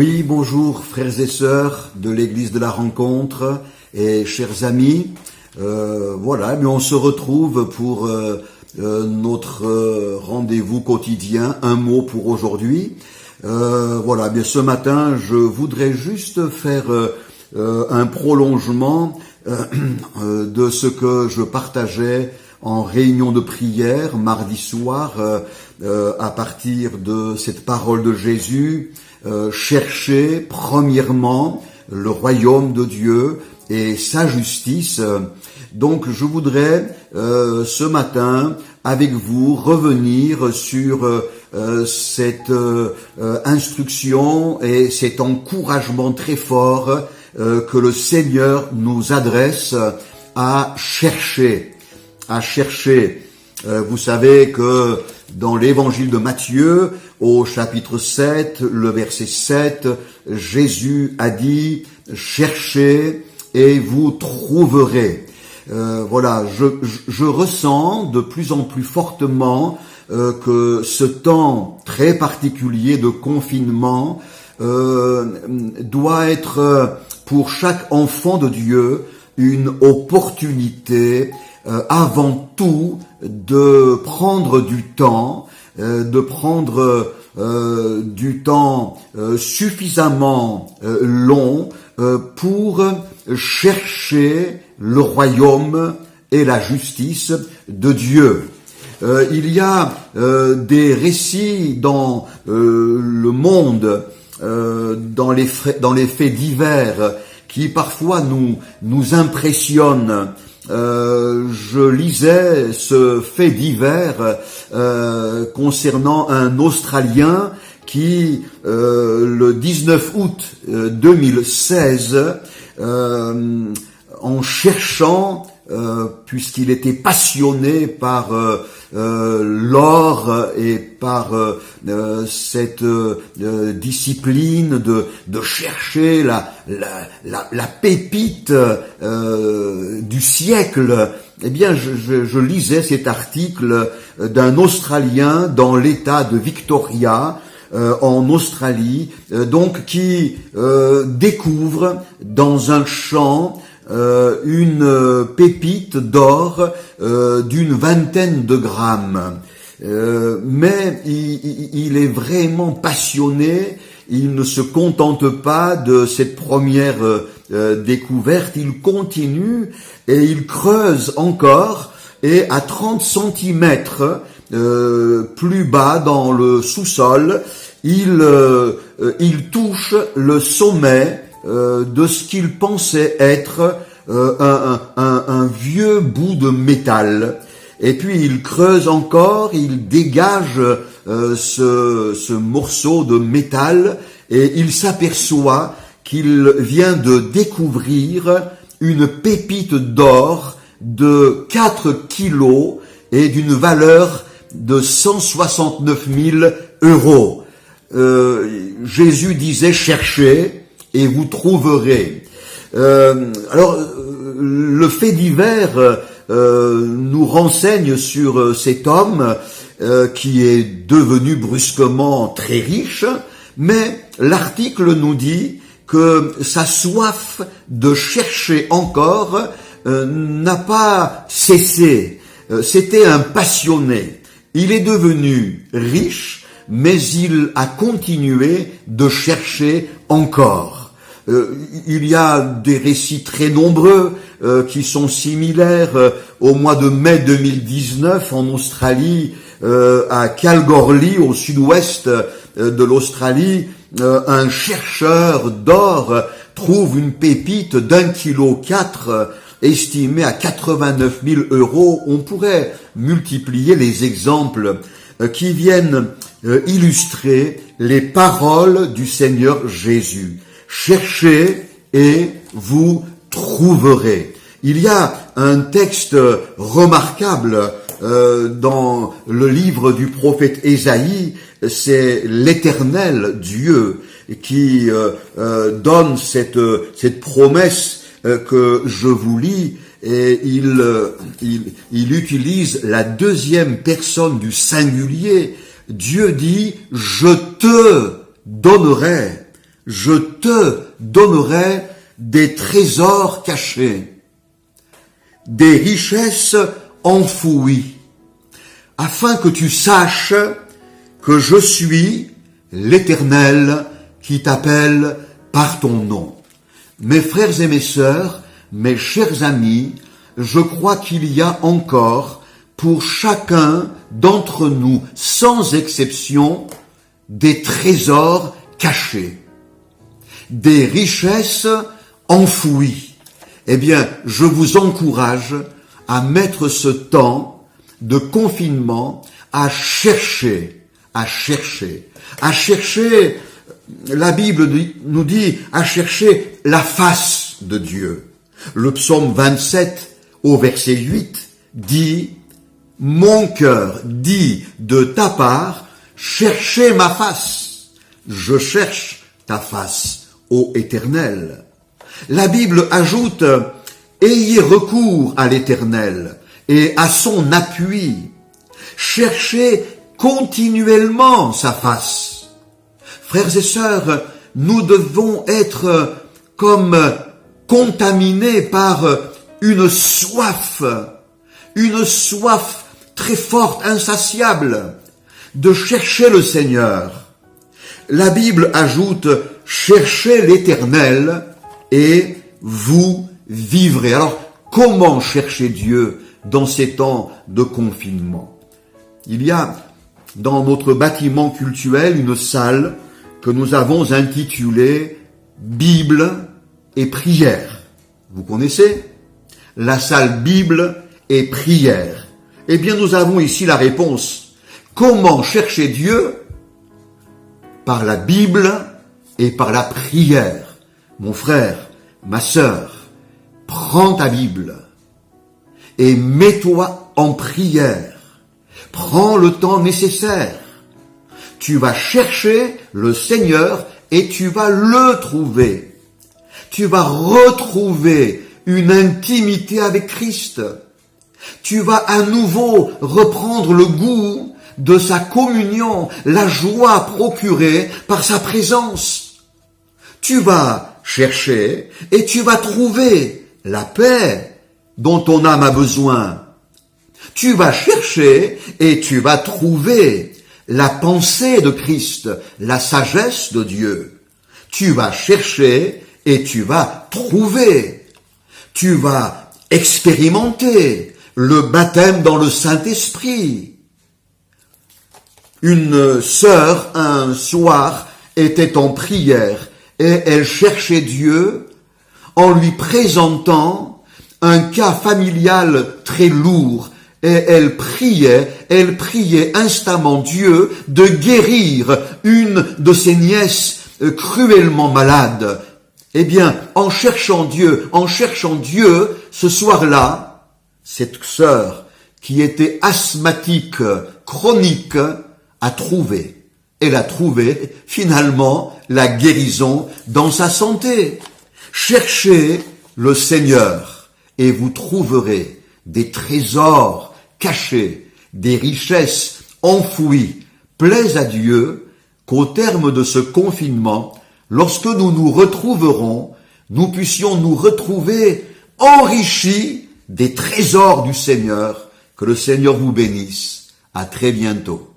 Oui, bonjour frères et sœurs de l'Église de la Rencontre et chers amis. Mais on se retrouve pour notre rendez-vous quotidien, un mot pour aujourd'hui. Bien ce matin, je voudrais juste faire un prolongement de ce que je partageais en réunion de prière mardi soir à partir de cette parole de Jésus. Cherchez premièrement le royaume de Dieu et sa justice. Donc je voudrais ce matin avec vous revenir sur cette instruction et cet encouragement très fort que le Seigneur nous adresse à chercher. Vous savez que dans l'évangile de Matthieu, au chapitre 7, le verset 7, Jésus a dit « Cherchez et vous trouverez ». Je ressens de plus en plus fortement que ce temps très particulier de confinement doit être pour chaque enfant de Dieu une opportunité avant tout de prendre du temps, suffisamment long pour chercher le royaume et la justice de Dieu. Il y a des récits dans le monde, dans les faits divers, qui parfois nous impressionnent. Je lisais ce fait divers concernant un Australien qui, le 19 août 2016, en cherchant, puisqu'il était passionné par l'or et par cette discipline de chercher la pépite du siècle. Eh bien, je lisais cet article d'un Australien dans l'État de Victoria, en Australie, qui découvre dans un champ une pépite d'or d'une 20aine de grammes. Mais il est vraiment passionné. Il ne se contente pas de cette première découverte. Il continue et il creuse encore. Et à 30 centimètres plus bas dans le sous-sol, il touche le sommet de ce qu'il pensait être un vieux bout de métal. Et puis il creuse encore, il dégage ce morceau de métal et il s'aperçoit qu'il vient de découvrir une pépite d'or de 4 kilos et d'une valeur de 169 000 euros. Jésus disait « Cherchez et vous trouverez ». Le fait divers nous renseigne sur cet homme qui est devenu brusquement très riche, mais l'article nous dit que sa soif de chercher encore n'a pas cessé. C'était un passionné. Il est devenu riche, mais il a continué de chercher encore. Il y a des récits très nombreux qui sont similaires. Au mois de mai 2019, en Australie, à Kalgoorlie, au sud-ouest de l'Australie, un chercheur d'or trouve une pépite d'1,4 kg estimée à 89 000 euros. On pourrait multiplier les exemples qui viennent illustrer les paroles du Seigneur Jésus. Cherchez et vous trouverez. Il y a un texte remarquable dans le livre du prophète Ésaïe, c'est l'Éternel Dieu qui donne cette promesse que je vous lis, et il utilise la deuxième personne du singulier. Dieu dit « Je te donnerai ». je te donnerai des trésors cachés, des richesses enfouies, afin que tu saches que je suis l'Éternel qui t'appelle par ton nom. Mes frères et mes sœurs, mes chers amis, je crois qu'il y a encore pour chacun d'entre nous, sans exception, des trésors cachés, des richesses enfouies. Eh bien, je vous encourage à mettre ce temps de confinement à chercher. La Bible nous dit à chercher la face de Dieu. Le psaume 27 au verset 8 dit « Mon cœur dit de ta part, cherchez ma face. Je cherche ta face, ô Éternel. » La Bible ajoute « Ayez recours à l'Éternel et à son appui. Cherchez continuellement sa face. » Frères et sœurs, nous devons être comme contaminés par une soif très forte, insatiable, de chercher le Seigneur. La Bible ajoute « Cherchez l'Éternel et vous vivrez ». Alors, comment chercher Dieu dans ces temps de confinement? Il y a dans notre bâtiment cultuel une salle que nous avons intitulée « Bible et prière ». Vous connaissez? La salle Bible et prière. Eh bien, nous avons ici la réponse. Comment chercher Dieu? Par la Bible et par la prière. Mon frère, ma sœur, prends ta Bible et mets-toi en prière. Prends le temps nécessaire. Tu vas chercher le Seigneur et tu vas le trouver. Tu vas retrouver une intimité avec Christ. Tu vas à nouveau reprendre le goût de sa communion, la joie procurée par sa présence. Tu vas chercher et tu vas trouver la paix dont ton âme a besoin. Tu vas chercher et tu vas trouver la pensée de Christ, la sagesse de Dieu. Tu vas chercher et tu vas trouver. Tu vas expérimenter le baptême dans le Saint-Esprit. Une sœur, un soir, était en prière et elle cherchait Dieu en lui présentant un cas familial très lourd. Et elle priait instamment Dieu de guérir une de ses nièces cruellement malade. Eh bien, en cherchant Dieu, ce soir-là, cette sœur qui était asthmatique chronique a trouvé. Elle a trouvé finalement la guérison dans sa santé. Cherchez le Seigneur et vous trouverez des trésors cachés, des richesses enfouies. Plaise à Dieu qu'au terme de ce confinement, lorsque nous nous retrouverons, nous puissions nous retrouver enrichis des trésors du Seigneur. Que le Seigneur vous bénisse. À très bientôt.